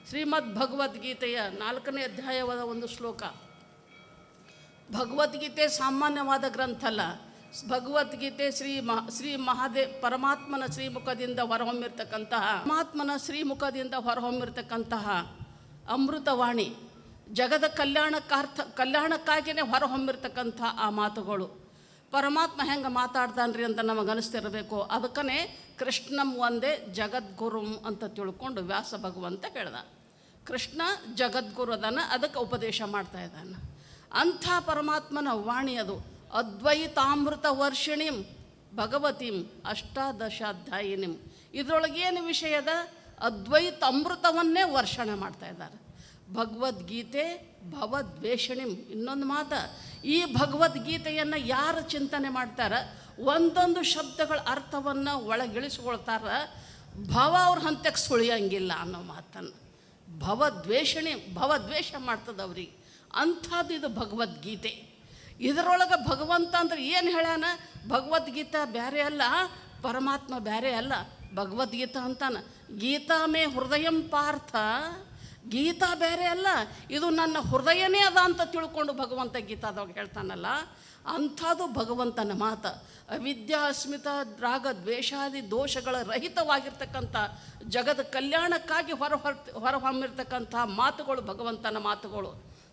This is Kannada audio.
ಶ್ರೀಮದ್ ಭಗವದ್ಗೀತೆಯ 4ನೇ ಅಧ್ಯಾಯವಾದ ಒಂದು ಶ್ಲೋಕ. ಭಗವದ್ಗೀತೆ ಸಾಮಾನ್ಯವಾದ ಗ್ರಂಥ ಅಲ್ಲ. ಭಗವದ್ಗೀತೆ ಶ್ರೀ ಪರಮಾತ್ಮನ ಶ್ರೀಮುಖದಿಂದ ಹೊರಹೊಮ್ಮಿರ್ತಕ್ಕಂತಹ ಅಮೃತವಾಣಿ, ಜಗದ ಕಲ್ಯಾಣಕ್ಕಾಗಿಯೇ ಹೊರಹೊಮ್ಮಿರ್ತಕ್ಕಂಥ ಆ ಮಾತುಗಳು. ಪರಮಾತ್ಮ ಹೆಂಗೆ ಮಾತಾಡ್ತಾನ್ರಿ ಅಂತ ನಮಗೆ ಅನಿಸ್ತಿರಬೇಕು. ಅದಕ್ಕೇ ಕೃಷ್ಣಂ ಒಂದೇ ಜಗದ್ಗುರುಂ ಅಂತ ತಿಳ್ಕೊಂಡು ವ್ಯಾಸ ಭಗವಂತ ಹೇಳ್ದ. ಕೃಷ್ಣ ಜಗದ್ಗುರು ಅದಾನ, ಅದಕ್ಕೆ ಉಪದೇಶ ಮಾಡ್ತಾ ಇದ್ದಾನೆ. ಅಂಥ ಪರಮಾತ್ಮನ ವಾಣಿ ಅದು. ಅದ್ವೈತಾಮೃತ ವರ್ಷಿಣಿಂ ಭಗವತಿಂ ಅಷ್ಟಾದಶಾಧ್ಯಾಯಿನಿಂ. ಇದರೊಳಗೇನು ವಿಷಯದ? ಅದ್ವೈತ ಅಮೃತವನ್ನೇ ವರ್ಷಣೆ ಮಾಡ್ತಾ ಇದ್ದಾರೆ. ಭಗವದ್ಗೀತೆ ಭವದ್ವೇಷಣಿಂ. ಇನ್ನೊಂದು ಮಾತು, ಈ ಭಗವದ್ಗೀತೆಯನ್ನು ಯಾರು ಚಿಂತನೆ ಮಾಡ್ತಾರೆ, ಒಂದೊಂದು ಶಬ್ದಗಳ ಅರ್ಥವನ್ನು ಒಳಗಿಳಿಸ್ಕೊಳ್ತಾರೆ, ಭವ ಅವ್ರ ಹಂತಕ್ಕೆ ಸುಳಿಯಂಗಿಲ್ಲ ಅನ್ನೋ ಮಾತನ್ನು. ಭವದ್ವೇಷ ಮಾಡ್ತದೆ ಅವ್ರಿಗೆ. ಅಂಥದ್ದು ಇದು ಭಗವದ್ಗೀತೆ. ಇದರೊಳಗೆ ಭಗವಂತ ಅಂದ್ರೆ ಏನು ಹೇಳ್ಯಾನ? ಭಗವದ್ಗೀತಾ ಬೇರೆ ಅಲ್ಲ, ಪರಮಾತ್ಮ ಬೇರೆ ಅಲ್ಲ. ಭಗವದ್ಗೀತಾ ಅಂತಾನ, ಗೀತಾ ಮೇ ಹೃದಯಂ ಪಾರ್ಥ. ಗೀತಾ ಬೇರೆ ಅಲ್ಲ, ಇದು ನನ್ನ ಹೃದಯನೇ ಅದ ಅಂತ ತಿಳ್ಕೊಂಡು ಭಗವಂತ ಗೀತಾದಾಗ ಹೇಳ್ತಾನಲ್ಲ, ಅಂಥದ್ದು ಭಗವಂತನ ಮಾತು. ಅವಿದ್ಯಾ ಅಸ್ಮಿತ ರಾಗ ದ್ವೇಷಾದಿ ದೋಷಗಳ ರಹಿತವಾಗಿರ್ತಕ್ಕಂಥ ಜಗದ ಕಲ್ಯಾಣಕ್ಕಾಗಿ ಹೊರಹೊಮ್ಮಿರ್ತಕ್ಕಂಥ ಮಾತುಗಳು ಭಗವಂತನ ಮಾತುಗಳು.